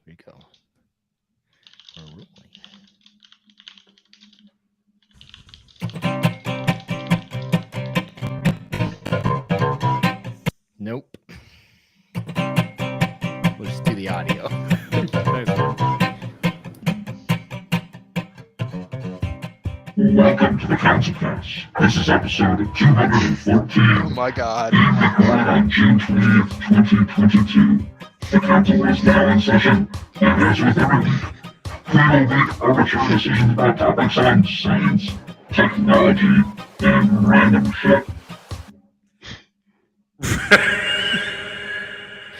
we go. We're rolling. Nope. We'll just do the audio. Welcome to the CouncilCast. This is episode 214. Oh my god. Recorded on June 20th, 2022. The council is now in session, and as with every week, we will make arbitrary decisions about topics on science, technology, and random shit.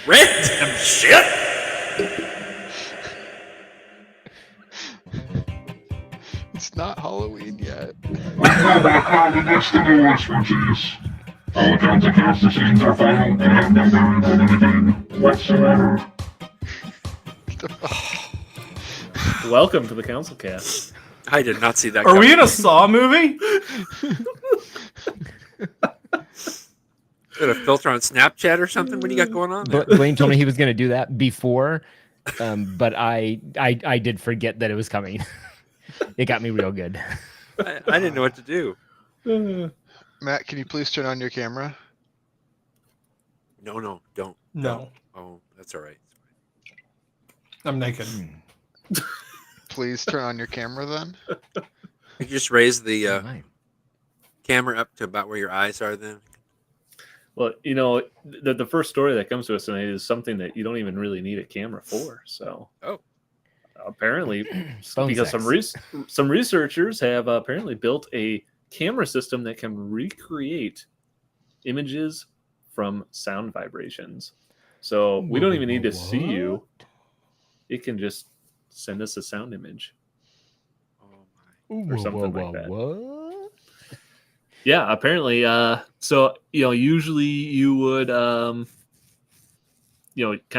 Random shit? It's not Halloween yet. We will not call against the law expertise. All CouncilCast decisions are final and have no bearing on anything whatsoever. Welcome to the CouncilCast. I did not see that. Are we in a Saw movie? Got a filter on Snapchat or something? What do you got going on there? Blaine told me he was going to do that before, but I did forget that it was coming. It got me real good. I didn't know what to do. Matt, can you please turn on your camera? No, don't. No, Oh, that's all right. I'm naked. Please turn on your camera then. You just raise the Right. camera up to about where your eyes are then. Well, you know, the first story that comes to us tonight is something that you don't even really need a camera for. So, apparently, Phone because sex. some researchers have apparently built a camera system that can recreate images from sound vibrations. So we don't even need to see you. It can just send us a sound image. Oh my. Or something like that. What? Yeah, apparently. So, you know, usually you would, kind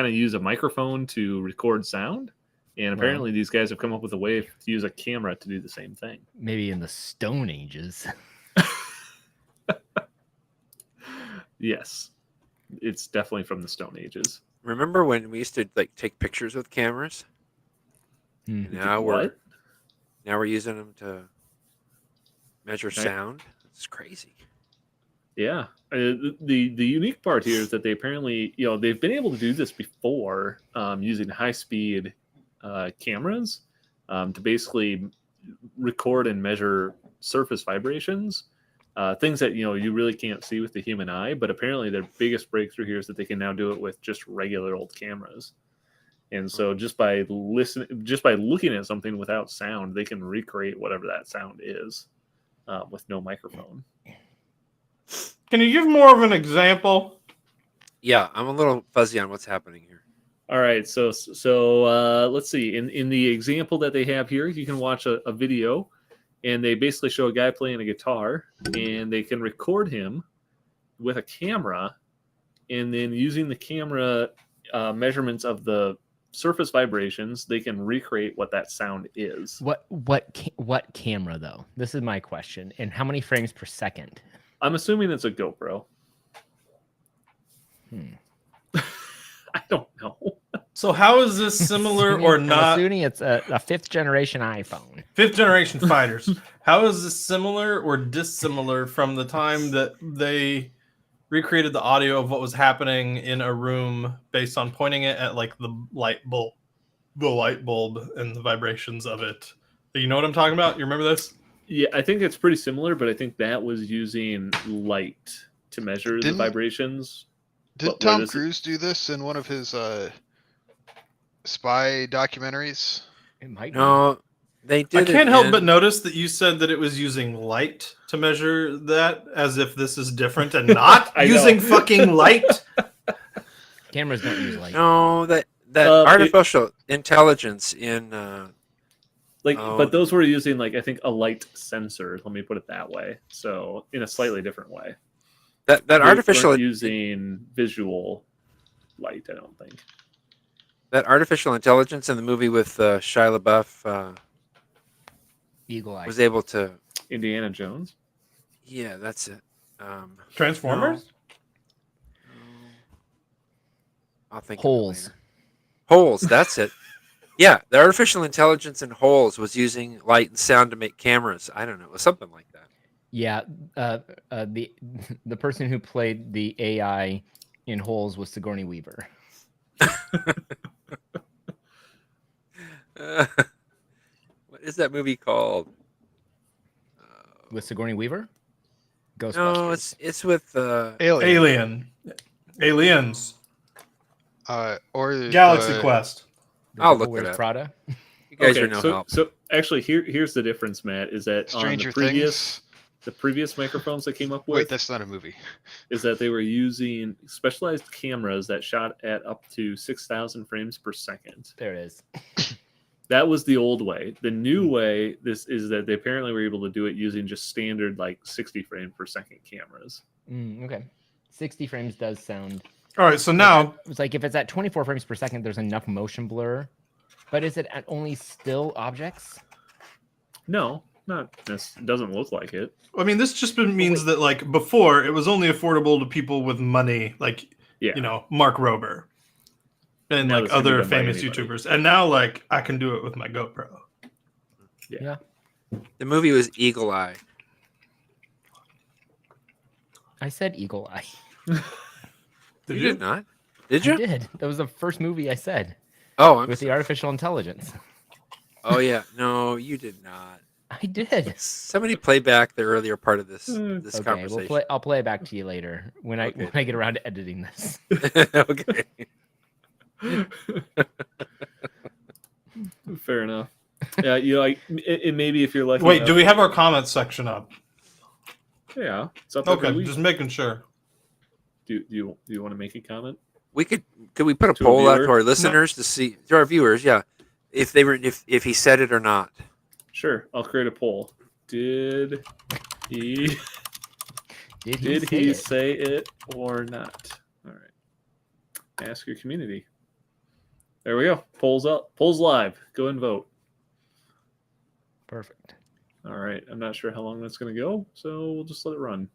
of use a microphone to record sound. And apparently these guys have come up with a way to use a camera to do the same thing. Maybe in the Stone Ages. Yes, it's definitely from the Stone Ages. Remember when we used to like take pictures with cameras? Hmm. Now What? we're using them to measure sound. It's crazy. Yeah. The unique part here is that they apparently, they've been able to do this before using high-speed cameras to basically record and measure surface vibrations, things that you really can't see with the human eye. But apparently, their biggest breakthrough here is that they can now do it with just regular old cameras. And so, just by looking at something without sound, they can recreate whatever that sound is with no microphone. Can you give more of an example? Yeah, I'm a little fuzzy on what's happening here. All right, so let's see. In the example that they have here, you can watch a video, and they basically show a guy playing a guitar, and they can record him with a camera, and then using the camera measurements of the surface vibrations, they can recreate what that sound is. What camera though? This is my question. And how many frames per second? I'm assuming it's a GoPro. I don't know. So how is this similar or I'm not? assuming it's a fifth generation iPhone. Fifth generation fighters. How is this similar or dissimilar from the time that they recreated the audio of what was happening in a room based on pointing it at like the light bulb and the vibrations of it? Do you know what I'm talking about? You remember this? Yeah, I think it's pretty similar, but I think that was using light to measure the vibrations. Did Tom Cruise do this in one of his spy documentaries? It might No, they did. I can't help but notice that you said that it was using light to measure that, as if this is different and not using fucking light. Cameras don't use light. No, that artificial intelligence in but those were using I think a light sensor. Let me put it that way. So in a slightly different way. That artificial using visual light, I don't think. That artificial intelligence in the movie with Shia LaBeouf Eagle Eye was able to. Indiana Jones. Yeah, that's it. Transformers. I'll think. Holes. Holes. That's it. Yeah, the artificial intelligence in Holes was using light and sound to make cameras. I don't know, it was something like that. Yeah, the person who played the AI in Holes was Sigourney Weaver. What is that movie called? With Sigourney Weaver? Ghostbusters. No, it's with Alien. Aliens. Or Galaxy the- Quest. The I'll Devil look it Wears up. Prada. You guys Okay, are no so help. so actually here's the difference, Matt, is that Stranger on Things. the previous microphones they came up with Wait, that's not a movie. is that they were using specialized cameras that shot at up to 6,000 frames per second. There it is. That was the old way. The new way this is that they apparently were able to do it using just standard like 60 frame per second cameras. Okay. 60 frames does sound. All right, so now It's like if it's at 24 frames per second, there's enough motion blur. But is it at only still objects? No, not this doesn't look like it. I mean, this just means that like before, it was only affordable to people with money, like Yeah. you know Mark Rober and Now like this can be other done by famous anybody. YouTubers. And now like I can do it with my GoPro. Yeah. The movie was Eagle Eye. I said Eagle Eye. Did You you? did not? Did I you? did. That was the first movie I said Oh, I'm with the sorry. artificial intelligence. Oh yeah. No, you did not. I did. Somebody play back the earlier part of this Okay, Okay, conversation. I'll play it back to you later when I Okay. when I get around to editing this. Okay. Fair enough. Yeah, you like it maybe if you're lucky. Wait, enough- do we have our comments section up? Yeah, it's up every Okay, week. just making sure. Do you want to make a comment? Could we put a To a poll out viewer? to our listeners to see to our viewers, yeah, if they were if he said it or not. Sure, I'll create a poll. Did he Did he say it or not? All right. Ask your community. There we go. Polls up. Polls live. Go and vote. Perfect. All right. I'm not sure how long that's going to go, so we'll just let it run.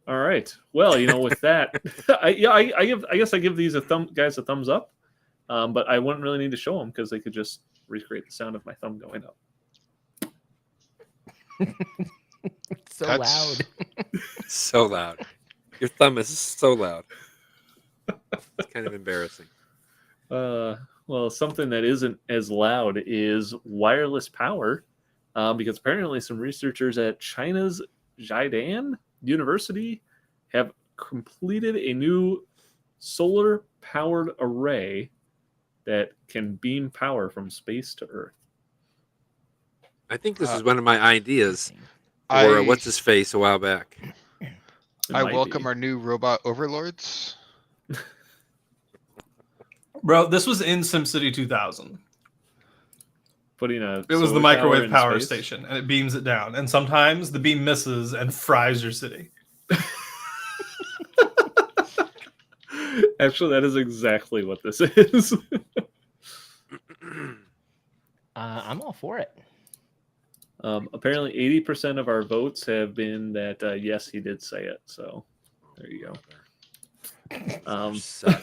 All right. Well, with that, I guess I give these a thumbs up, but I wouldn't really need to show them because they could just recreate the sound of my thumb going up. It's so That's- loud. So loud. Your thumb is so loud. It's kind of embarrassing. Well, something that isn't as loud is wireless power, because apparently some researchers at China's Jidan University have completed a new solar-powered array that can beam power from space to Earth. I think this is one of my ideas for I- what's his face a while back. It I might welcome be. our new robot overlords. Bro, this was in SimCity 2000. Putting a It was the solar microwave in power space. station, and it beams it down. And sometimes the beam misses and fries your city. Actually, that is exactly what this is. I'm all for it. Apparently, 80% of our votes have been that yes, he did say it. So there you go. Suck.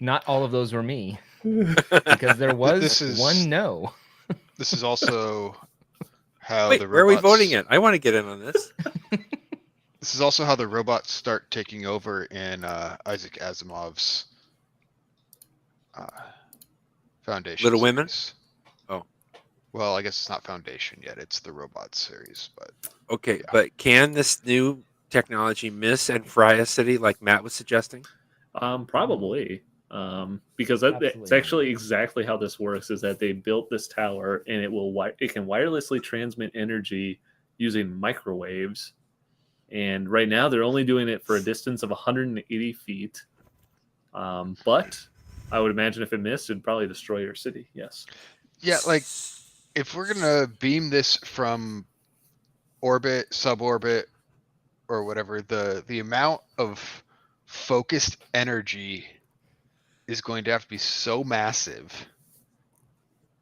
Not all of those were me because there was This is- one no. This is also how Wait, the where are we robots- voting it? I want to get in on this. This is also how the robots start taking over in Isaac Asimov's Foundation. Little Women? series. Oh. Well, I guess it's not Foundation yet. It's the robot series, but Okay, but can this new technology miss and fry a city like Matt was suggesting? Probably. Because it's Absolutely. actually exactly how this works is that they built this tower and it can wirelessly transmit energy using microwaves. And right now they're only doing it for a distance of 180 feet. But I would imagine if it missed, it'd probably destroy your city. Yes. yeah, like if we're gonna beam this from orbit, suborbit, or whatever, the amount of focused energy is going to have to be so massive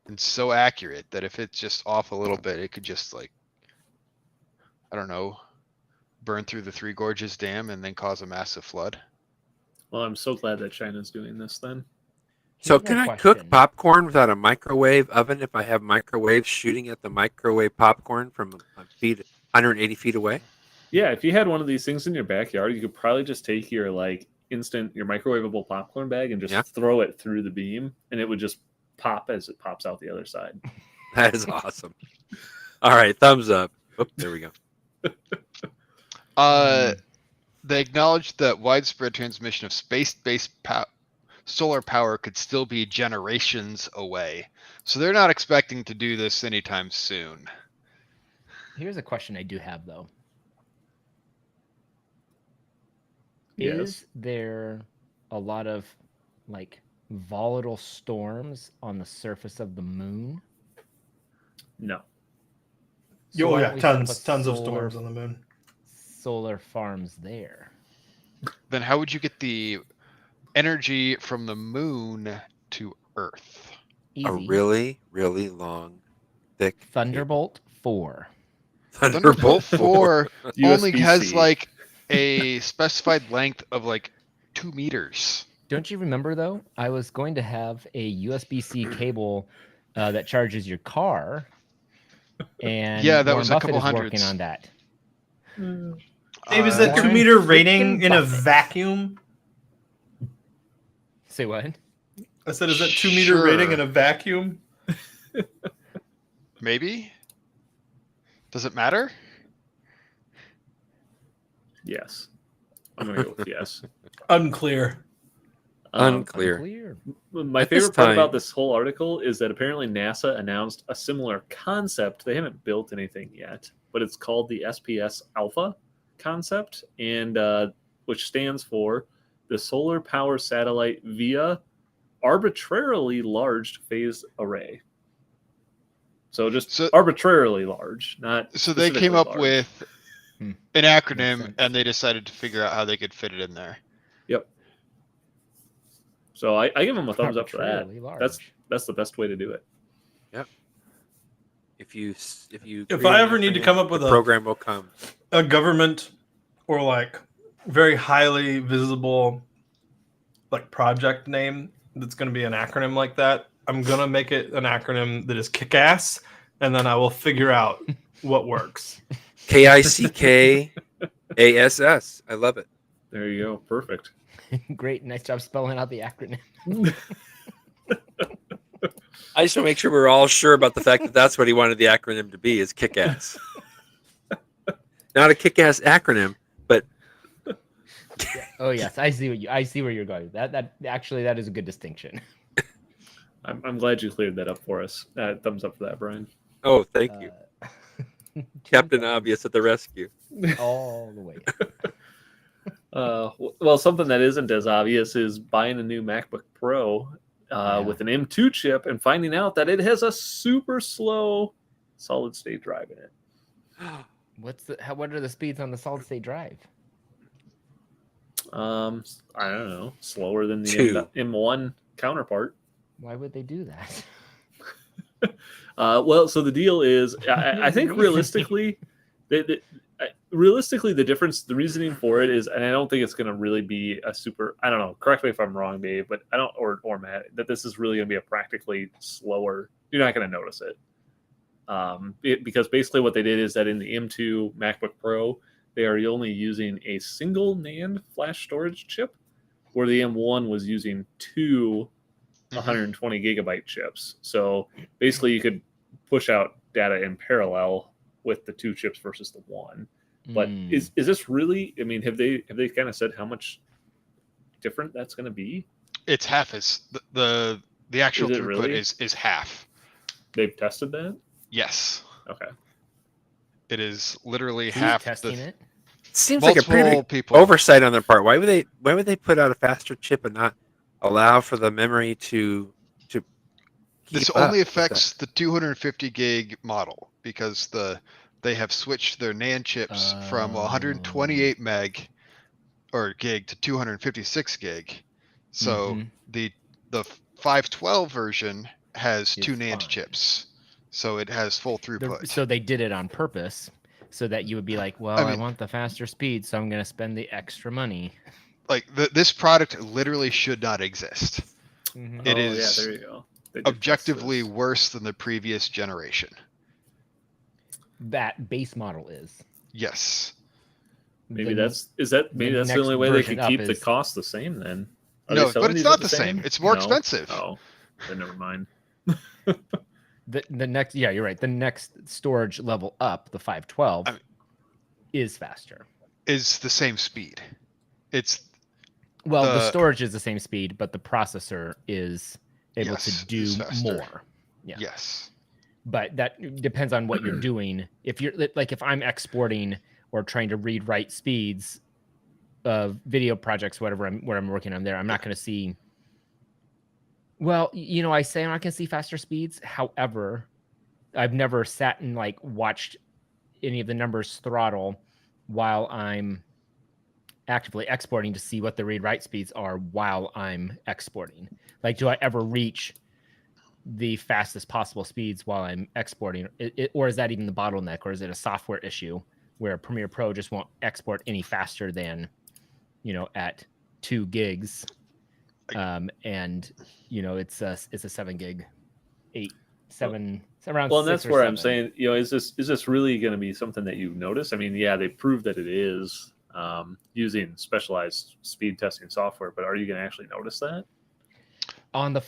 and so accurate that if it's just off a little bit, it could just like, I don't know, burn through the Three Gorges Dam and then cause a massive flood. Well, I'm so glad that China's doing this then. So Here's my can I cook question. popcorn without a microwave oven if I have microwaves shooting at the microwave popcorn from 180 feet away? Yeah, if you had one of these things in your backyard, you could probably just take your your microwavable popcorn bag and just Yeah. throw it through the beam, and it would just pop as it pops out the other side. That is awesome. All right, thumbs up. Oh, there we go. They acknowledged that widespread transmission of space-based solar power could still be generations away. So they're not expecting to do this anytime soon. Here's a question I do have though. Yes. Is there a lot of like volatile storms on the surface of the moon? No. So Oh why yeah, don't we set up a tons of solar- storms on the moon. Solar farms there. Then how would you get the energy from the moon to Earth? Easy. A really, really long, thick Thunderbolt 4. Thunderbolt 4 only has USB-C. like a specified length of like 2 meters. Don't you remember though? I was going to have a USB-C cable that charges your car, and Yeah, that Warren was a Buffett couple is hundreds. working on that. Dave, is that Warren 2 meter freaking rating in a Buffett. vacuum? Say what? I said, is that 2 meter rating Sure. in a vacuum? Maybe? Does it matter? Yes. I'm gonna go with yes. Unclear. Unclear. Unclear. My At this favorite part time- about this whole article is that apparently NASA announced a similar concept. They haven't built anything yet, but it's called the SPS Alpha concept, and which stands for the Solar Power Satellite via Arbitrarily Large Phased Array. So just So- arbitrarily large, not. So they came specifically up large. with Hmm. an acronym sense. and they decided to figure out how they could fit it in there. Yep. So I give them a thumbs up for that. Arbitrarily large. That's the best way to do it. If you If create I an ever need to acronym, come up with the a- program will come. A government or like very highly visible like project name that's going to be an acronym like that, I'm going to make it an acronym that is kick-ass, and then I will figure out what works. KICKASS. I love it. There you go. Perfect. Great. Nice job spelling out the acronym. I just want to make sure we're all sure about the fact that that's what he wanted the acronym to be, is kick-ass. Not a kick-ass acronym, but Oh yes, I see where you're going. That actually that is a good distinction. I'm glad you cleared that up for us. Thumbs up for that, Brian. oh, thank you. Captain Obvious at the rescue. All the way. Well, something that isn't as obvious is buying a new MacBook Pro with an M2 chip and finding out that it has a super slow solid state drive in it. What are the speeds on the solid state drive? I don't know, slower than the Two. M1 counterpart. Why would they do that? Well, so the deal is, I think realistically, the difference, the reasoning for it is, and I don't think it's going to really be a super. I don't know. Correct me if I'm wrong, Dave, but I don't, or Matt, that this is really going to be a practically slower. You're not going to notice it, because basically what they did is that in the M2 MacBook Pro, they are only using a single NAND flash storage chip, where the M1 was using two 120 gigabyte chips. So basically, you could push out data in parallel with the two chips versus the one. But is this really? I mean, have they kind of said how much different that's going to be? It's half as the actual Is it throughput really? is half. They've tested that. Yes, Okay. it is literally Who's half. testing it? Seems like a pretty Multiple big people. oversight on their part. Why would they put out a faster chip and not allow for the memory to This keep up only with affects the 250 gig model because they have switched their NAND chips from 128 meg or gig to 256 gig. So Mhm. the 512 version has Is two NAND fine. chips, so it has full throughput. So they did it on purpose, so that you would be like, "Well, I mean- want the faster speed, so I'm going to spend the extra money." like this product literally should not exist. Mhm. It Oh, is yeah, there you go. They did test Objectively this. worse than the previous generation. That base model is. Yes. Maybe The- that's the next only way they version can up keep the is- cost the same then. Are No, they selling but it's these at not the same. It's more No? expensive. Oh, then never mind. the next, yeah, you're right. The next storage level up, the 512, I mean- is faster. Is the same speed. It's Well, the the- storage is the same speed, but the processor is able Yes, to do is faster. more. Yeah. Yes. But that depends on what you're doing. If you're like, if I'm exporting or trying to read write speeds of video projects, whatever where I'm working on there, I'm not going to see. Well, you know, I say I'm not going to see faster speeds. However, I've never sat and like watched any of the numbers throttle while I'm actively exporting to see what the read write speeds are while I'm exporting. Like, do I ever reach the fastest possible speeds while I'm exporting, or is that even the bottleneck, or is it a software issue where Premiere Pro just won't export any faster than, you know, at 2 gigs, and you know it's a 7 gig, 7 around. Well, and 6 that's or where I'm 7. saying, you know, is this really going to be something that you notice? I mean, yeah, they proved that it is using specialized speed testing software, but are you going to actually notice that? On the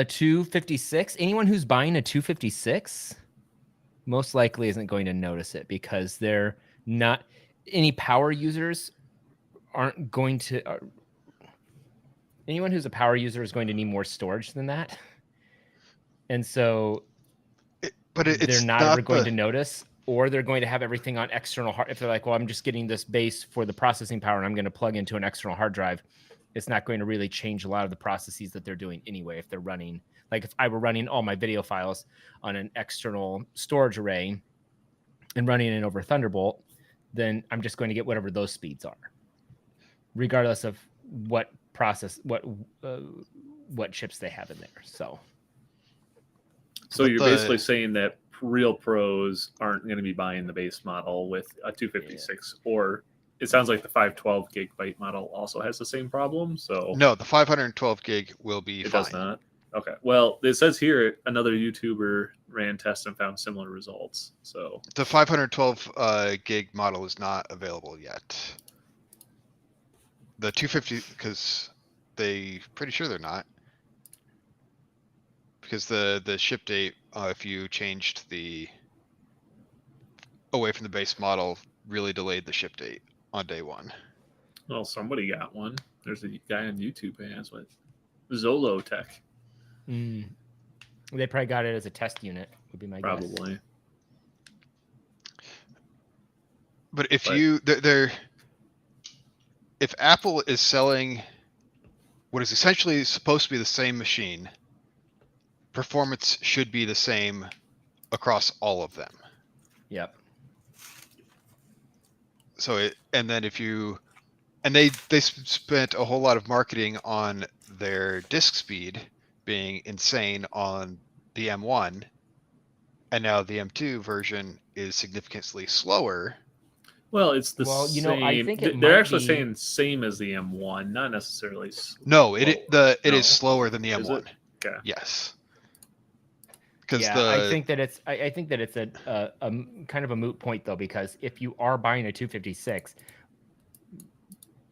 256, anyone who's buying a 256 most likely isn't going to notice it, because they're not, any power users aren't going to, anyone who's a power user is going to need more storage than that. And so It's they're not ever going to notice, or they're going to have everything on external hard. If they're like, well, I'm just getting this base for the processing power and I'm going to plug into an external hard drive, it's not going to really change a lot of the processes that they're doing anyway. If they're running, like if I were running all my video files on an external storage array and running it over Thunderbolt, then I'm just going to get whatever those speeds are, regardless of what chips they have in there. So But you're basically saying that real pros aren't going to be buying the base model with a 256, or it sounds like the 512 gigabyte model also has the same problem. So no, the 512 gig will be it fine. does not. Okay. Well, it says here another YouTuber ran tests and found similar results. So The 512 gig model is not available yet. The 250, because pretty sure they're not. Because the ship date, if you changed the away from the base model, really delayed the ship date on day one. well, somebody got one. There's a guy on YouTube who has what Zolo Tech. they probably got it as a test unit, would be my guess. Probably. But if Apple is selling what is essentially supposed to be the same machine, performance should be the same across all of them. Yep. So they spent a whole lot of marketing on their disk speed being insane on the M1, and now the M2 version is significantly slower. Well, it's the Well, you same. know, I think it they're might actually be- saying same as the M1, not necessarily. No, it slower. is No. slower than the Is M1. it? Okay. Yes. Because Yeah, I think that it's a kind of a moot point though, because if you are buying a 256,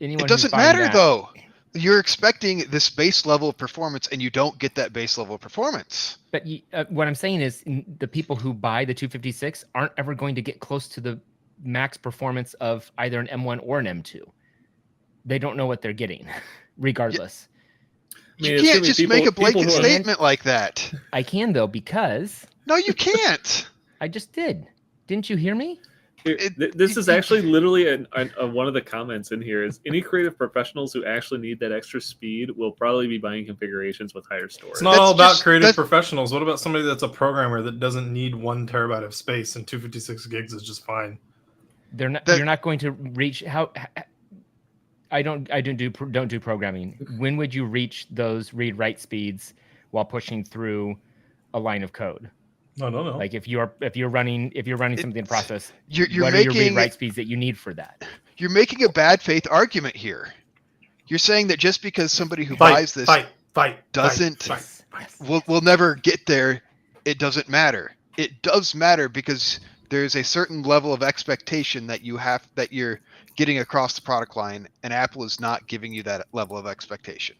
anyone it who's doesn't buying matter that- though. You're expecting this base level of performance, and you don't get that base level of performance. But what I'm saying is, the people who buy the 256 aren't ever going to get close to the max performance of either an M1 or an M2. They don't know what they're getting, regardless. I mean, You it's gonna can't be just people- make a people blanket who are- statement like that. I can though, because No, you can't. I just did. Didn't you hear me? Here, this is actually literally one of the comments in here is any creative professionals who actually need that extra speed will probably be buying configurations with higher storage. It's not That's all about just- creative that's- professionals. What about somebody that's a programmer that doesn't need 1 terabyte of space and 256 gigs is just fine? They're not. That- You're not going to reach how. I don't do programming. When would you reach those read write speeds while pushing through a line of code? No. Like if you're running something in process, You're what are your read making write speeds that you need for that? you're making a bad faith argument here. You're saying that just because somebody who Fight, buys this fight, doesn't- Yes, yes. will never get there, it doesn't matter. It does matter because there's a certain level of expectation that you're getting across the product line, and Apple is not giving you that level of expectation.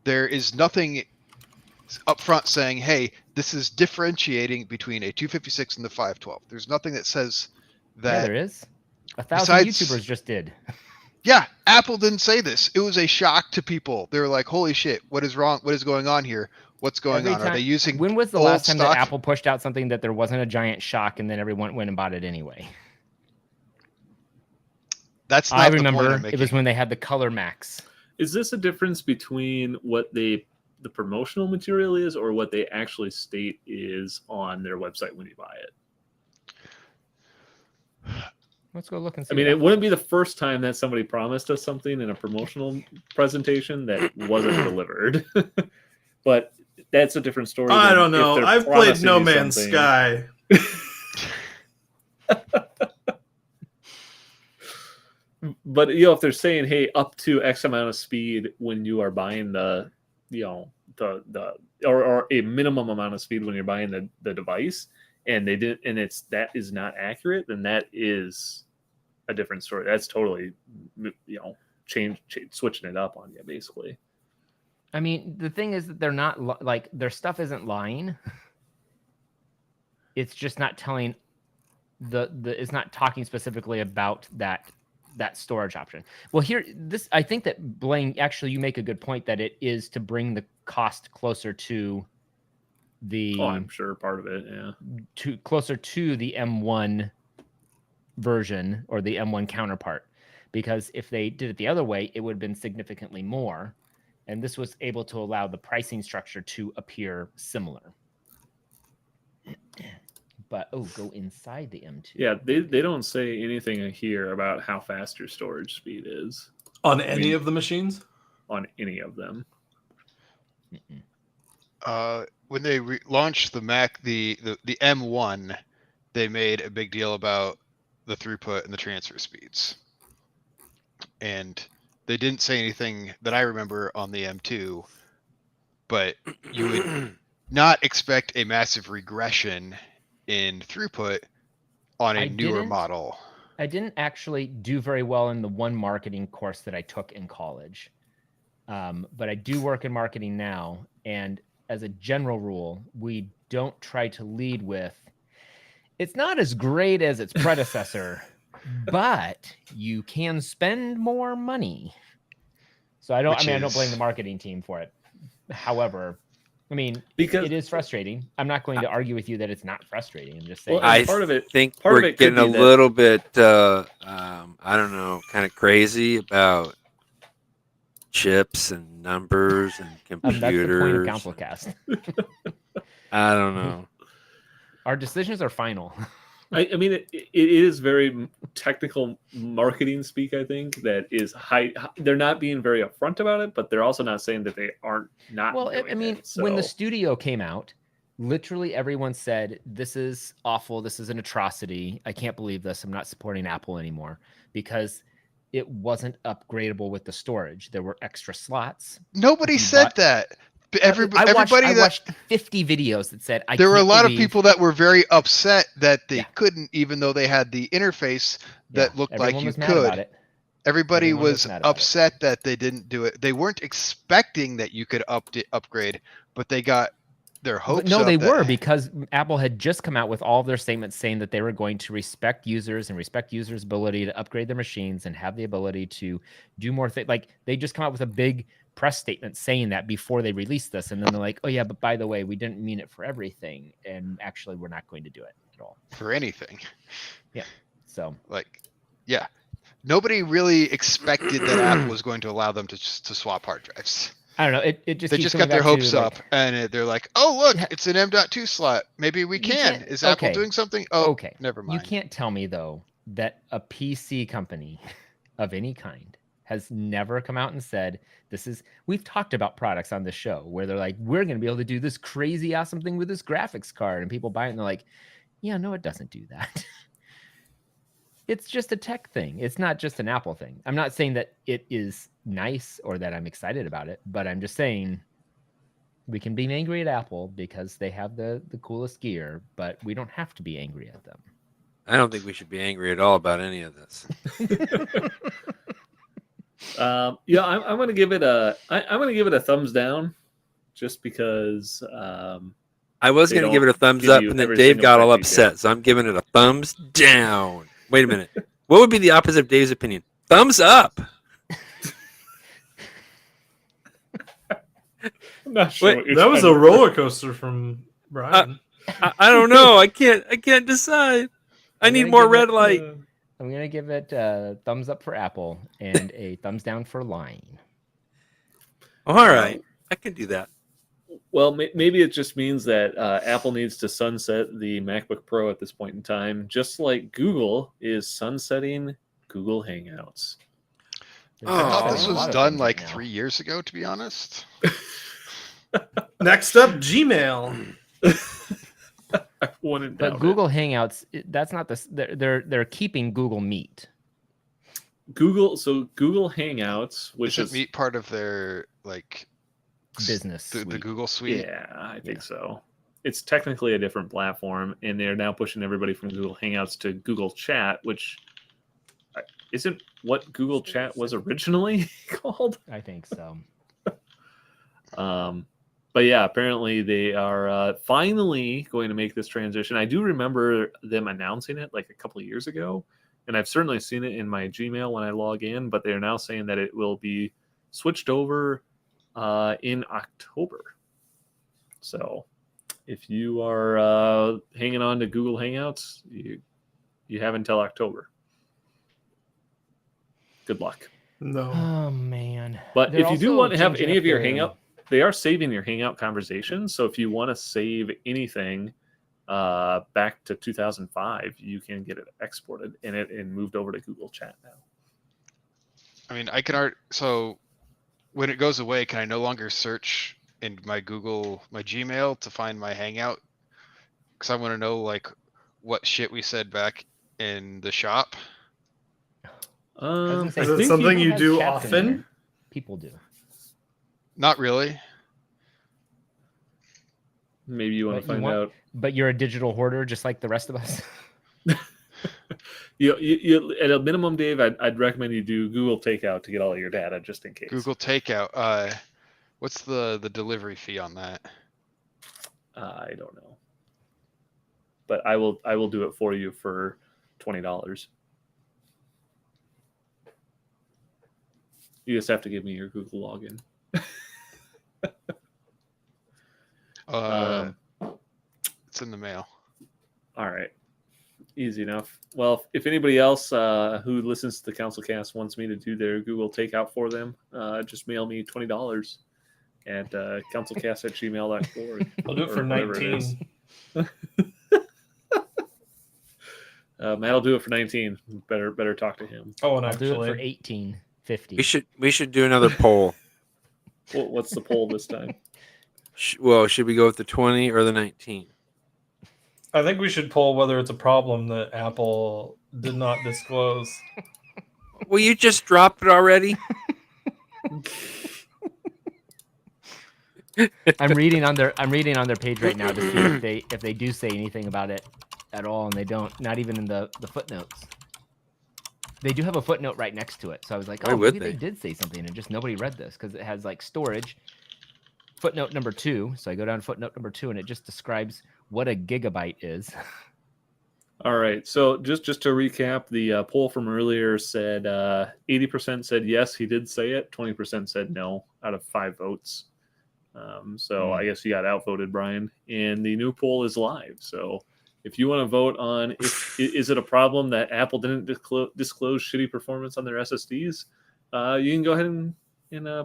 There is nothing upfront saying, hey, this is differentiating between a 256 and the 512. There's nothing that says Yeah, that. there is. 1,000 besides- YouTubers just did. Yeah, Apple didn't say this. It was a shock to people. They were like, holy shit, what is wrong? What is going on here? What's going Every on? Are time- they using When was the old last time stock? that Apple pushed out something that there wasn't a giant shock and then everyone went and bought it anyway? That's not I the point remember I'm it was making. when they had the Color Max. Is this a difference between what the promotional material is or what they actually state is on their website when you buy it? Let's go look and see. I mean, what it wouldn't be the first time that somebody promised us something in a promotional presentation that wasn't delivered. But that's a different story. I than don't if know. they're I've played promising No you Man's something. Sky. But if they're saying, hey, up to X amount of speed when you are buying the or a minimum amount of speed when you're buying the device, and they did, and that is not accurate, then that is a different story. That's totally change switching it up on you, basically. I mean, the thing is that they're not like their stuff isn't lying. It's just not telling it's not talking specifically about that storage option. Well, I think that Blaine, actually, you make a good point that it is to bring the cost closer to the I'm sure part of it, yeah. closer to the M1 version or the M1 counterpart, because if they did it the other way, it would have been significantly more, and this was able to allow the pricing structure to appear similar. But go inside the M2. Yeah, they don't say anything here about how fast your storage speed is On any of the machines? on any of them. When they launched the Mac, the M1, they made a big deal about the throughput and the transfer speeds, and they didn't say anything that I remember on the M2. But you would not expect a massive regression in throughput on a newer model. I didn't actually do very well in the one marketing course that I took in college. But I do work in marketing now. And as a general rule, we don't try to lead with, it's not as great as its predecessor, but you can spend more money. So I don't blame the marketing team for it. However, I mean, because it is frustrating. I'm not going to argue with you that it's not frustrating. I'm just saying. I think we're getting a little bit, I don't know, kind of crazy about chips and numbers and computers. That's the point of CouncilCast. I don't know. Our decisions are final. I mean, it is very technical marketing speak. I think that is high. They're not being very upfront about it, but they're also not saying that they aren't not. Well, I mean, when the studio came out, literally everyone said, "This is awful. This is an atrocity. I can't believe this. I'm not supporting Apple anymore," because it wasn't upgradable with the storage. There were extra slots. Nobody said that. I Everybody watched 50 videos that said there were a lot of people that were very upset that they couldn't, even though they had the interface that looked like you could. Everybody was upset that they didn't do it. They weren't expecting that you could upgrade, but they got their hopes. No, they were, because Apple had just come out with all of their statements saying that they were going to respect users and respect users' ability to upgrade their machines and have the ability to do more things. Like, they just come out with a big press statement saying that before they released this, and then they're like, "Oh yeah, but by the way, we didn't mean it for everything, and actually, we're not going to do it at all for anything." Yeah. So, nobody really expected that Apple was going to allow them to swap hard drives. I don't know. It just they just got their hopes up, and they're like, "Oh look, it's an M.2 slot. Maybe we can." Is Apple doing something? Oh, okay. Never mind. You can't tell me though that a PC company of any kind has never come out and said, we've talked about products on this show where they're like, we're going to be able to do this crazy awesome thing with this graphics card, and people buy it and they're like, yeah, no, it doesn't do that. It's just a tech thing. It's not just an Apple thing. I'm not saying that it is nice or that I'm excited about it, but I'm just saying we can be angry at Apple because they have the coolest gear, but we don't have to be angry at them. I don't think we should be angry at all about any of this. Yeah, I'm gonna give it a thumbs down, just because. I was They going to give it don't a thumbs give up, you and then every Dave single got all tech detail. upset, so I'm giving it a thumbs down. Wait a minute. What would be the opposite of Dave's opinion? Thumbs up. I'm not sure. Wait, what you're That was trying a to- roller coaster from Brian. I don't know. I can't decide. I I'm need gonna more give red it, light. I'm gonna give it a thumbs up for Apple and a thumbs down for lying. All right, I can do that. Well, maybe it just means that Apple needs to sunset the MacBook Pro at this point in time, just like Google is sunsetting Google Hangouts. There's I thought Oh. this a lot was of done things right like now. 3 years ago, to be honest. Next up, Gmail. I wouldn't But doubt Google Hangouts, that's not the. They're keeping Google Meet. it. Google Hangouts, which Isn't is Meet part of their like Business the suite. Google suite? yeah, I think Yeah. so. It's technically a different platform, and they're now pushing everybody from Google Hangouts to Google Chat, which isn't what Google Chat was originally called. I think so. But yeah, apparently they are finally going to make this transition. I do remember them announcing it like a couple of years ago, and I've certainly seen it in my Gmail when I log in, but they're now saying that it will be switched over in October. So if you are hanging on to Google Hangouts, you have until October. Good luck. No. Oh man! But They're if you do also want to have changing any up of your their- Hangout, they are saving your Hangout conversations. So if you want to save anything back to 2005, you can get it exported and moved over to Google Chat now. I mean, I can so when it goes away, can I no longer search in my Gmail to find my Hangout? Because I want to know like what shit we said back in the shop. I was gonna say, Is it who something you has do chats in often? there? People do. Not really. Maybe you want to find out. But you're a digital hoarder, just like the rest of us. You at a minimum, Dave, I'd recommend you do Google Takeout to get all of your data just in case. Google Takeout. What's the delivery fee on that? I don't know, but I will do it for you for $20. You just have to give me your Google login. It's in the mail. All right. Easy enough. Well, if anybody else who listens to the CouncilCast wants me to do their Google Takeout for them, just mail me $20 at councilcast@gmail.org. I'll do it for or whatever it 19. is. Matt'll do it for 19. Better talk to him. Oh, and I'll do it for actually, 18.50. We should do another poll. What's the poll this time? Well, should we go with the 20 or the 19? I think we should poll whether it's a problem that Apple did not disclose. Well, you just dropped it already. I'm reading on their page right now to see if they do say anything about it at all, and they don't. Not even in the footnotes. They do have a footnote right next to it, so I was like, Why oh, would maybe they they? did say something, and just nobody read this because it has like storage. Footnote number 2. So I go down to footnote number 2, and it just describes what a gigabyte is. All right. So just to recap, the poll from earlier said 80% said yes, he did say it. 20% said no out of 5 votes. So I guess you got outvoted, Brian. And the new poll is live. So if you want to vote on is it a problem that Apple didn't disclose shitty performance on their SSDs, you can go ahead and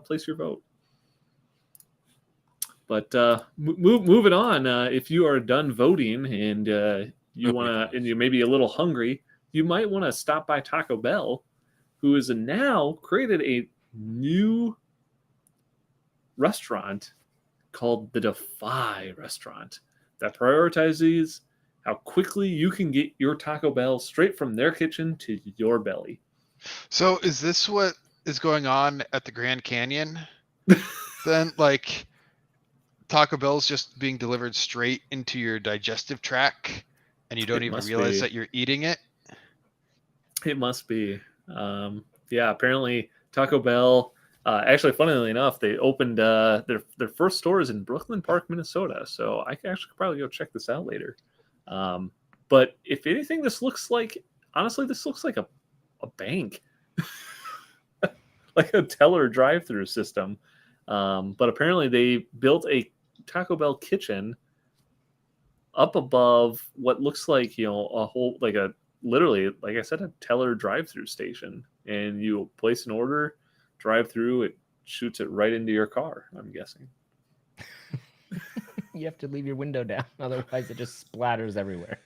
place your vote. But moving on, if you are done voting and you want to, and you're maybe a little hungry, you might want to stop by Taco Bell, who has now created a new restaurant called the Defy Restaurant that prioritizes how quickly you can get your Taco Bell straight from their kitchen to your belly. So is this what is going on at the Grand Canyon? Then, like, Taco Bell's just being delivered straight into your digestive tract, and you don't It even must realize be. that you're eating it? It must be. Yeah, apparently Taco Bell. Actually, funnily enough, they opened their first stores in Brooklyn Park, Minnesota. So I can actually probably go check this out later. But if anything, this looks like a bank, like a teller drive-through system. But apparently, they built a Taco Bell kitchen up above what looks like a whole literally, like I said, a teller drive-through station, and you place an order, drive through, it shoots it right into your car. I'm guessing. You have to leave your window down, otherwise it just splatters everywhere.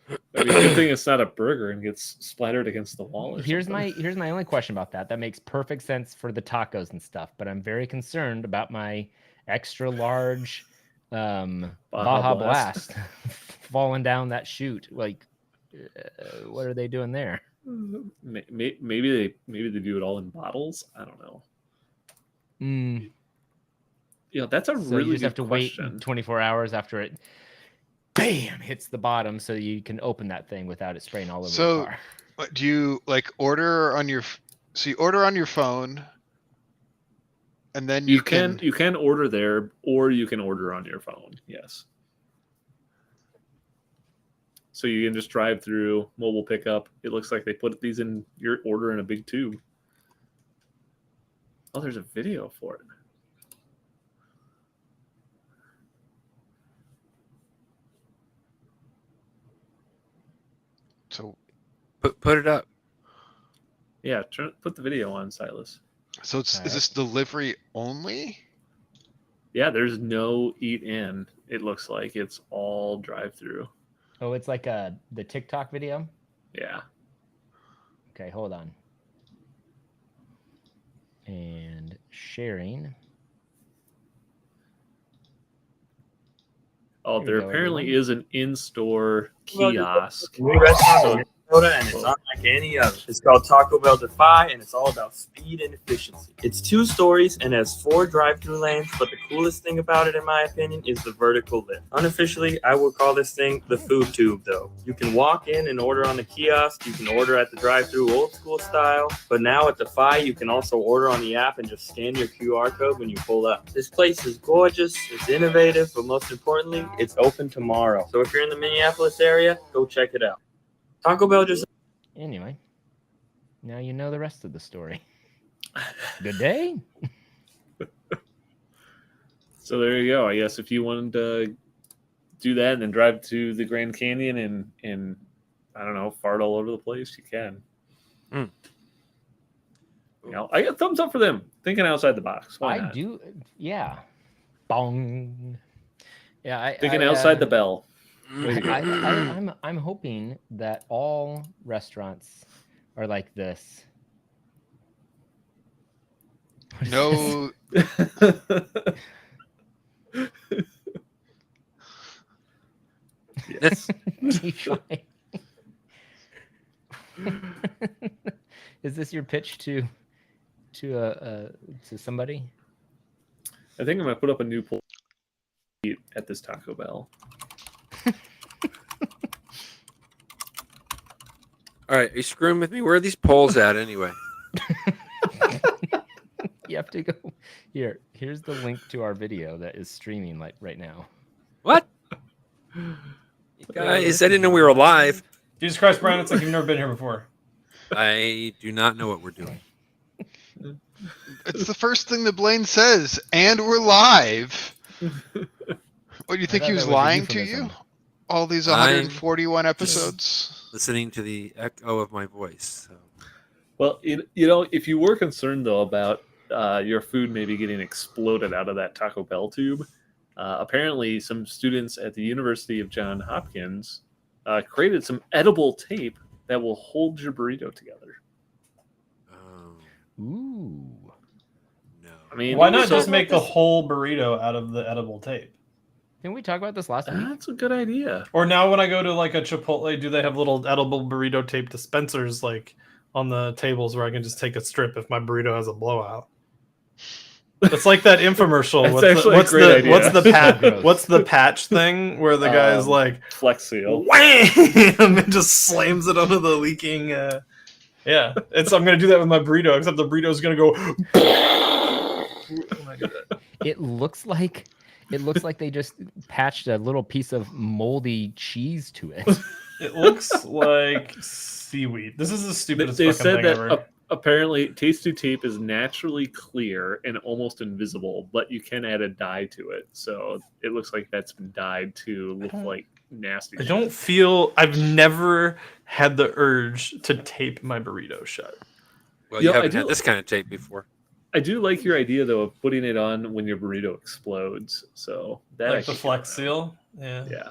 I mean, good thing it's not a burger and gets splattered against the wall. Here's my only question about that. That makes perfect sense for the tacos and stuff, but I'm very concerned about my extra large Baja Blast falling down that chute. Like, what are they doing there? Maybe they do it all in bottles. I don't know. That's a really you just have to question. wait 24 hours after it bam hits the bottom so you can open that thing without it spraying all over the car. What do you order on your? So you order on your phone, and then you can order there, or you can order on your phone. Yes. So you can just drive through, mobile pickup. It looks like they put these in your order in a big tube. Oh, there's a video for it. So put it up. Yeah, put the video on, Silas. So is this delivery only? Yeah, there's no eat in. It looks like it's all drive through. Oh, it's like the TikTok video? Yeah. Okay, hold on. And sharing. Oh, there apparently is an in-store kiosk. New restaurant in Minnesota, and it's unlike any other. It's called Taco Bell Defy, and it's all about speed and efficiency. It's 2 stories and has 4 drive-through lanes, but the coolest thing about it, in my opinion, is the vertical lift. Unofficially, I would call this thing the food tube, though. You can walk in and order on the kiosk. You can order at the drive-through old school style, but now at Defy, you can also order on the app and just scan your QR code when you pull up. This place is gorgeous, it's innovative, but most importantly, it's open tomorrow. So if you're in the Minneapolis area, go check it out. Taco Bell just... Anyway, now you know the rest of the story. Good day. So there you go. I guess if you wanted to do that and then drive to the Grand Canyon and I don't know, fart all over the place, you can. I got thumbs up for them thinking outside the box. Why not? do. Yeah. Bong. Yeah. Thinking outside the bell. I'm hoping that all restaurants are like this. No. That's Is this your pitch to somebody? I think I'm gonna put up a new poll at this Taco Bell. all right. Are you screwing with me? Where are these polls at anyway? You have to go here. Here's the link to our video that is streaming right now. What? Guys, I didn't know we were live. Jesus Christ, Brian, it's like you've never been here before. I do not know what we're doing. It's the first thing that Blaine says, and we're live. What, do you think he was lying to you? All these 141 episodes? Listening to the echo of my voice. So. Well, if you were concerned though about your food maybe getting exploded out of that Taco Bell tube, apparently some students at the University of Johns Hopkins created some edible tape that will hold your burrito together. Ooh. No. I mean, why not just make the whole burrito out of the edible tape? Didn't we talk about this last week? That's a good idea. Or now when I go to like a Chipotle, do they have little edible burrito tape dispensers like on the tables where I can just take a strip if my burrito has a blowout? It's like that infomercial. What's the patch thing where the guy's like Flex Seal, wham, and just slams it onto the leaking. Yeah, I'm gonna do that with my burrito, except the burrito's gonna go. When I do that. It looks like they just patched a little piece of moldy cheese to it. It looks like seaweed. This is the stupidest They fucking said thing that ever. apparently Tasty Tape is naturally clear and almost invisible, but you can add a dye to it. So it looks like that's been dyed to look like nasty. I don't feel. I've never had the urge to tape my burrito shut. Well, you haven't had this kind of tape before. I do like your idea though of putting it on when your burrito explodes. So that Like the Flex Seal. Yeah. Yeah.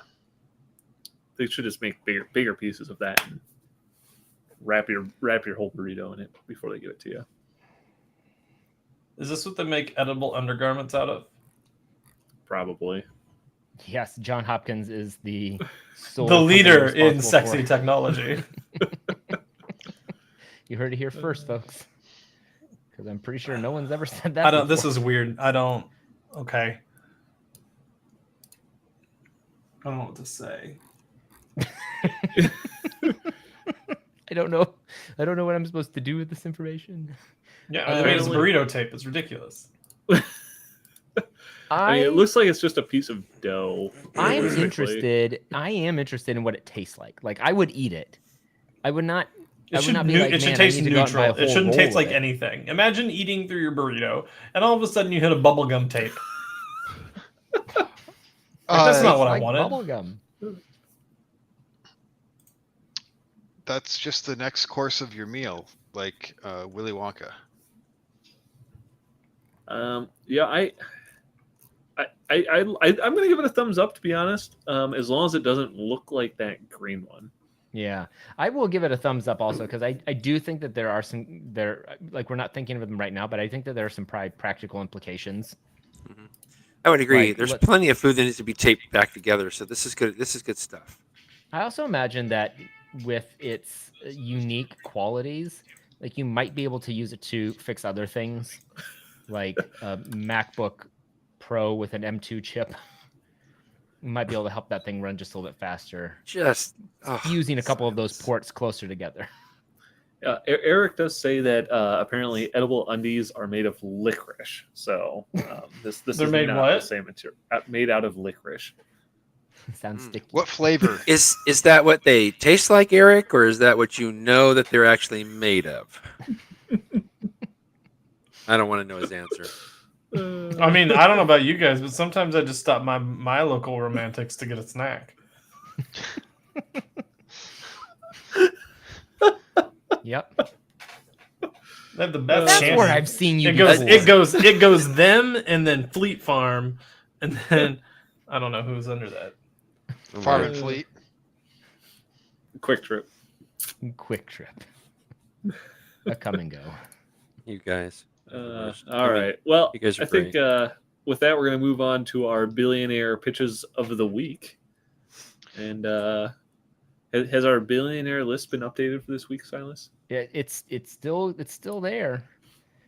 They should just make bigger pieces of that and wrap your whole burrito in it before they give it to you. Is this what they make edible undergarments out of? Probably. Yes, John Hopkins is the leader in sexy technology. You heard it here first, folks. Because I'm pretty sure no one's ever said that. Before. This is weird. Okay. I don't know what to say. I don't know what I'm supposed to do with this information. Yeah, I mean, it's burrito tape. It's ridiculous. I mean, it looks like it's just a piece of dough. I am interested in what it tastes like. Like, I would eat it. I would not. It should taste neutral. It shouldn't taste like anything. Imagine eating through your burrito, and all of a sudden you hit a bubblegum tape. That's not what I wanted. Bubblegum. That's just the next course of your meal, like Willy Wonka. Yeah, I'm gonna give it a thumbs up, to be honest. As long as it doesn't look like that green one. Yeah, I will give it a thumbs up also because I do think that there are like we're not thinking of them right now, but I think that there are some practical implications. Mm-hmm. I would agree. Like, there's plenty of food that needs to be taped back together, so this is good. This is good stuff. I also imagine that with its unique qualities, like you might be able to use it to fix other things, like a MacBook Pro with an M2 chip. You might be able to help that thing run just a little bit faster. Using a couple of those ports closer together. Eric does say that apparently edible undies are made of licorice. So this is made not what? the same material. Made out of licorice. Sounds sticky. What flavor? Is that what they taste like, Eric, or is that what you know that they're actually made of? I don't want to know his answer. I mean, I don't know about you guys, but sometimes I just stop my local romantics to get a snack. Yep. They have the best. That's candy. where I've seen you. It goes them, and then Fleet Farm, and then I don't know who's under that. Farm and Fleet. Quick Trip. A come and go. You guys. All right. Well, you guys are I think with that, we're going to move on to our billionaire pitches of the week. And has our billionaire list been updated for this week, Silas? Yeah, it's still there.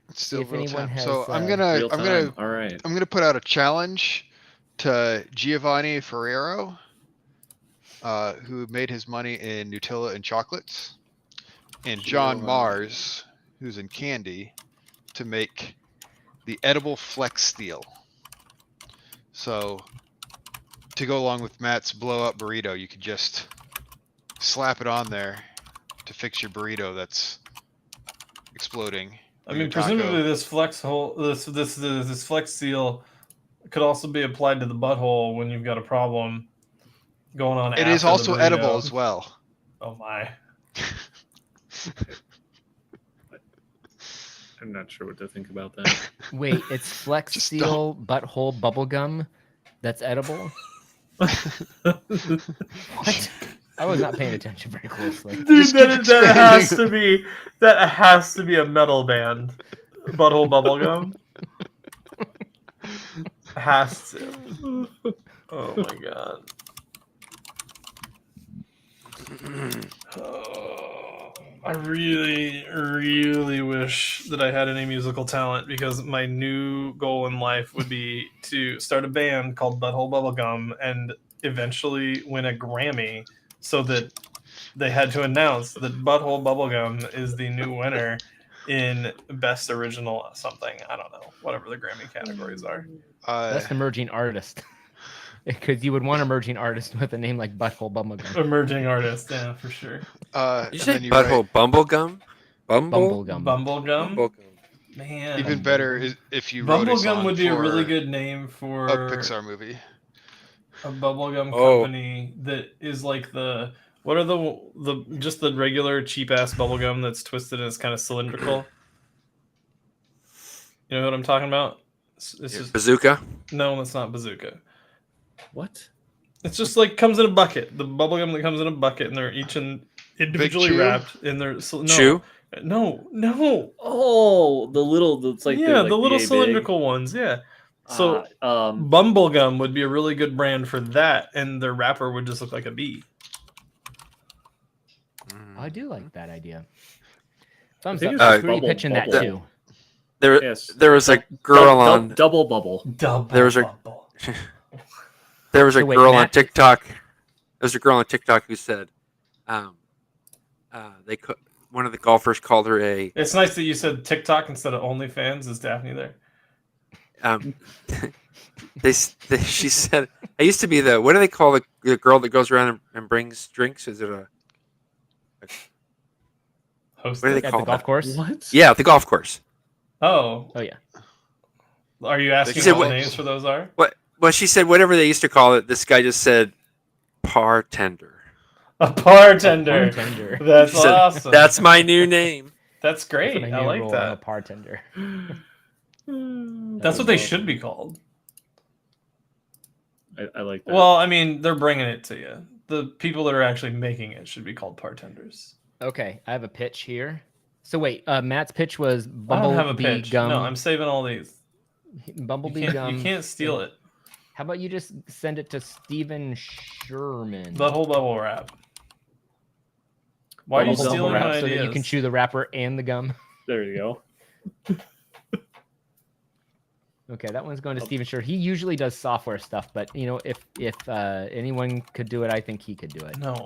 It's still If real anyone time. has, So I'm Real gonna time. All right. I'm gonna put out a challenge to Giovanni Ferrero, who made his money in Nutella and chocolates, and John Mars, who's in candy, to make the edible Flex Steel. So to go along with Matt's blow up burrito, you could just slap it on there to fix your burrito that's exploding. I mean, presumably this Flex Seal could also be applied to the butthole when you've got a problem going on. It is also edible as well. Oh my! I'm not sure what to think about that. Wait, it's Flex Seal Butthole Bubblegum that's edible? What? I was not paying attention very closely. Dude, that has to be a metal band. Butthole Bubblegum. Has to. Oh my god. Oh, I really, really wish that I had any musical talent because my new goal in life would be to start a band called Butthole Bubblegum and eventually win a Grammy so that they had to announce that Butthole Bubblegum is the new winner in Best Original something. I don't know. Whatever the Grammy categories are. Best emerging artist. Because you would want emerging artist with a name like Butthole Bubblegum. Emerging artist, yeah, for sure. You say Butthole Bumblegum? Bumblegum. Bumblegum? Man. Even better is if you wrote a Bubblegum song would be a for really good name for a Pixar movie. A bubblegum company that is like the what are the just the regular cheap ass bubblegum that's twisted and it's kind of cylindrical. You know what I'm talking about? It's just Bazooka? No, that's not bazooka. What? It's just like comes in a bucket. The bubblegum that comes in a bucket and they're each individually Chew? wrapped in their Chew? No. Oh, the little it's like Yeah, like the little yay cylindrical ones, yeah. So big. Bumblegum would be a really good brand for that, and their wrapper would just look like a bee. I do like that idea. Thumbs think up. it's Who are you Bubble pitching that Bubble. to? There was a girl on double bubble. There was a there was a girl on TikTok. There's a girl on TikTok who said, one of the golfers called her a. It's nice that you said TikTok instead of OnlyFans. Is Daphne there? She said, I used to be the. What do they call the girl that goes around and brings drinks? Is it a host? What do they call at the golf course? What? Yeah, the golf course. Oh yeah. Are you asking said, what the names for those are? What? Well, she said whatever they used to call it. This guy just said, bartender. A bartender. That's awesome. That's my new name. That's great. I like that. I'm a bartender. That's what they should be called. I like that. Well, I mean, they're bringing it to you. The people that are actually making it should be called bartenders. Okay, I have a pitch here. So wait, Matt's pitch was I don't have a Bumblebee pitch. Gum. No, I'm saving all these. Bumblebee Gum. You can't steal it. How about you just send it to Steven Sherman? The whole bubble wrap. Why are you stealing my ideas? So that you can chew the wrapper and the gum. There you go. Okay, that one's going to Steven Sherman. He usually does software stuff, but you know, if anyone could do it, I think he could do it. No,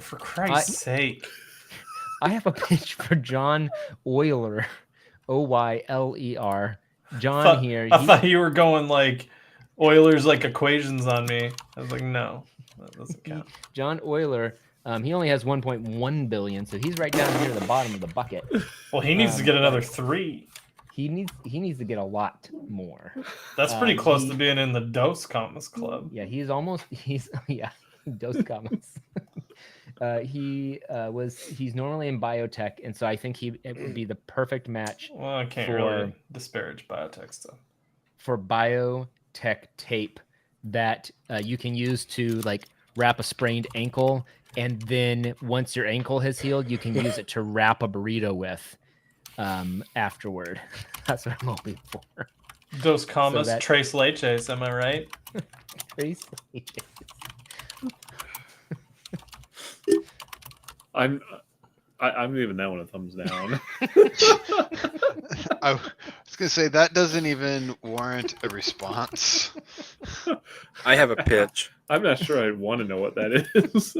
for Christ's sake. I have a pitch for John Oyler, Oyler. John here. I thought you were going like Euler's like equations on me. I was like, no, that doesn't count. John Oyler. He only has 1.1 billion, so he's right down here at the bottom of the bucket. Well, he needs to get another 3. He needs to get a lot more. That's pretty close to being in the Dos Commas Club. Yeah, he's Dos Commas. He's normally in biotech, and so I think it would be the perfect match. Well, I can't really disparage biotech stuff. For biotech tape that you can use to like wrap a sprained ankle, and then once your ankle has healed, you can use it to wrap a burrito with afterward. That's what I'm hoping for. Dos Commas, so Tres Leches, am I right? Tres Leches. I'm giving that one a thumbs down. I was gonna say that doesn't even warrant a response. I have a pitch. I'm not sure I'd want to know what that is.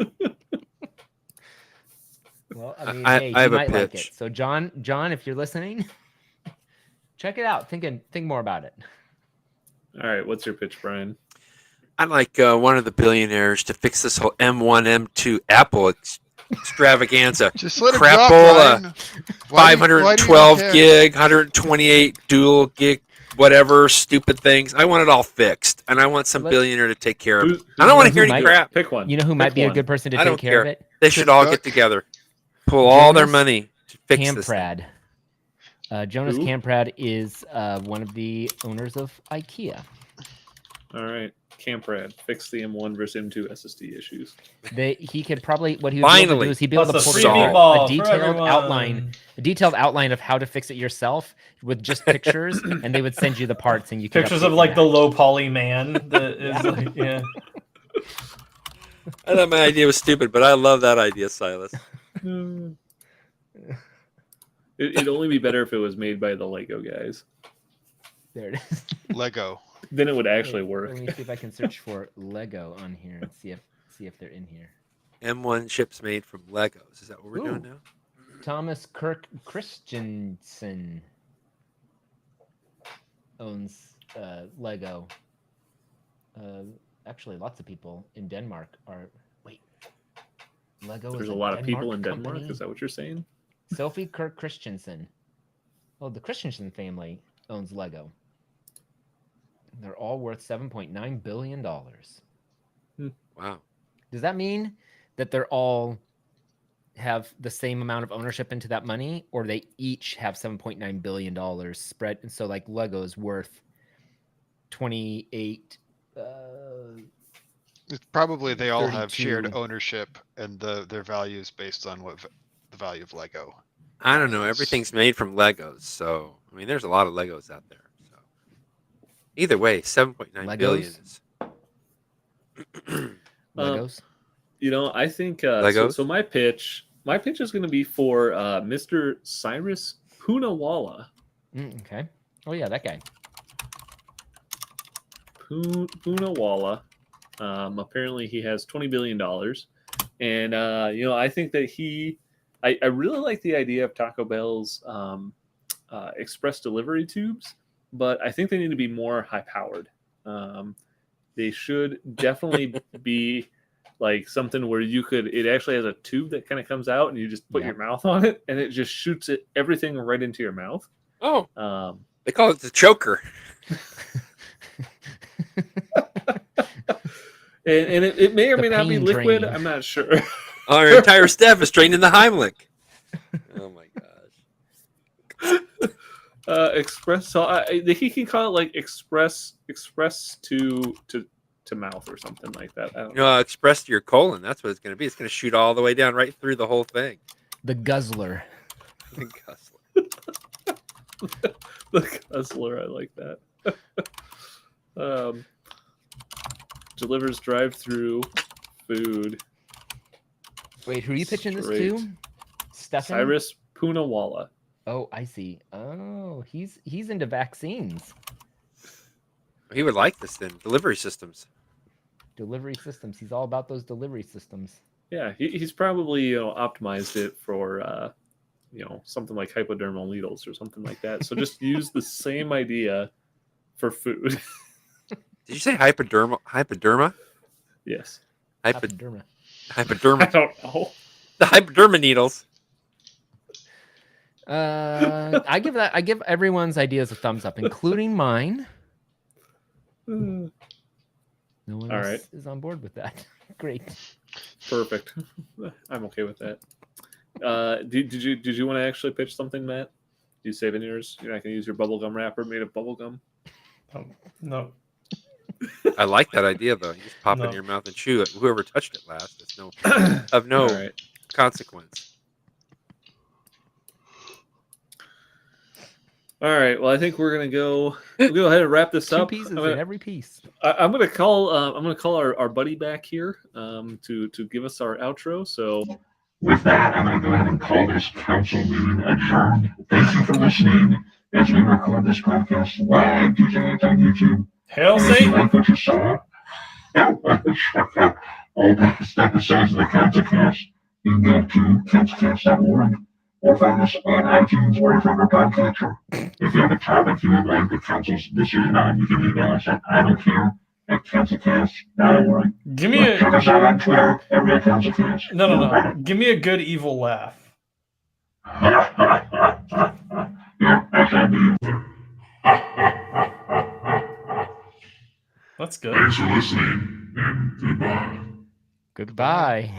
Well, I mean, I have might a pitch. like it. So, John, if you're listening, check it out. Think more about it. All right, what's your pitch, Brian? I'd like one of the billionaires to fix this whole M1, M2 Apple extravaganza. Just let it Crapola, drop, Ryan. 512 gig, 128 dual gig, whatever stupid things. I want it all fixed, and I want some billionaire to take care of it. I don't want to hear any crap. Pick one. You know who might be a good person to take care of it? They should all get together, pull all their money to fix this. Camprad. Jonas Camprad is one of the owners of IKEA. All right, Camp Rad, fix the M1 versus M2 SSD issues. He could probably what he would be able to do is he'd be able to Plus pull a free together meatball a for detailed everyone. outline of how to fix it yourself with just pictures, and they would send you the parts, and you could Pictures update of like the that. low poly man that is Yeah. like I thought my idea was stupid, but I love that idea, Silas. It'd only be better if it was made by the Lego guys. There it is. Lego. Then it would actually work. Let me see if I can search for Lego on here and see if they're in here. M1 chips made from Legos. Is that what we're doing now? Thomas Kirk Christensen owns Lego. Actually, lots of people in Denmark are. Wait, Lego. There's is a lot of people in company? Denmark. Is that what you're saying? Sophie Kirk Christensen. Oh, the Christensen family owns Lego. They're all worth $7.9 billion. Wow. Does that mean that they're all have the same amount of ownership into that money, or they each have $7.9 billion spread? And so like Lego's worth 28. It's probably they all have 32. shared ownership, and their value is based on what the value of Lego. I don't know. Everything's made from Legos, so I mean, there's a lot of Legos out there. So either way, 7.9 billion is. Legos. I think Legos? so. My pitch is going to be for Mr. Cyrus Poonawalla. Okay. Oh yeah, that guy. Poonawalla. Apparently, he has $20 billion, and I think that I really like the idea of Taco Bell's express delivery tubes, but I think they need to be more high powered. They should definitely be like something where it actually has a tube that kind of comes out, and you just put your mouth on it, and it just shoots everything right into your mouth. Oh, they call it the choker. And it may or The may not be pain liquid. drain. I'm not sure. Our entire staff is trained in the Heimlich. Oh my gosh. Express. So he can call it like express to mouth or something like that. I don't know. Express to your colon. That's what it's going to be. It's going to shoot all the way down right through the whole thing. The guzzler. The guzzler. The guzzler. I like that. Delivers drive-through food. Wait, who are you pitching this Straight. to? Stefan? Cyrus Poonawalla. Oh, I see. Oh, he's into vaccines. He would like this then. Delivery systems. Delivery systems. He's all about those delivery systems. Yeah, he's probably optimized it for something like hypodermal needles or something like that. So just use the same idea for food. Did you say hypoderma? Hypoderma? Yes. Hypoderma. Hypoderma. I don't know. The hypoderma needles. I give everyone's ideas a thumbs up, including mine. No one All else right. is on board with that. Great. Perfect. I'm okay with that. Did you want to actually pitch something, Matt? Do you save in yours? You're not going to use your bubblegum wrapper made of bubblegum? No. I like that idea though. You just pop it in your mouth and chew it. Whoever touched it last is of no All right. consequence. All right. Well, I think we'll go ahead and wrap this Two up. pieces in every piece. I'm gonna call our buddy back here to give us our outro. So With that, I'm going to go ahead and call this council meeting adjourned. Thank you for listening as we record this podcast live to on YouTube. Hail And if you Satan! like what you saw, check out all past episodes of the CouncilCast. You can go to councilcast.org or find us on iTunes or your favorite podcatcher. If you have a topic you would like the council's decision on, you can email us at idon'tcare@councilcast.org. Give me a Check us out on Twitter at RealCouncilCast. no. Give me a good evil laugh. Yeah, I can be. That's good. Thanks for listening, and goodbye. Goodbye.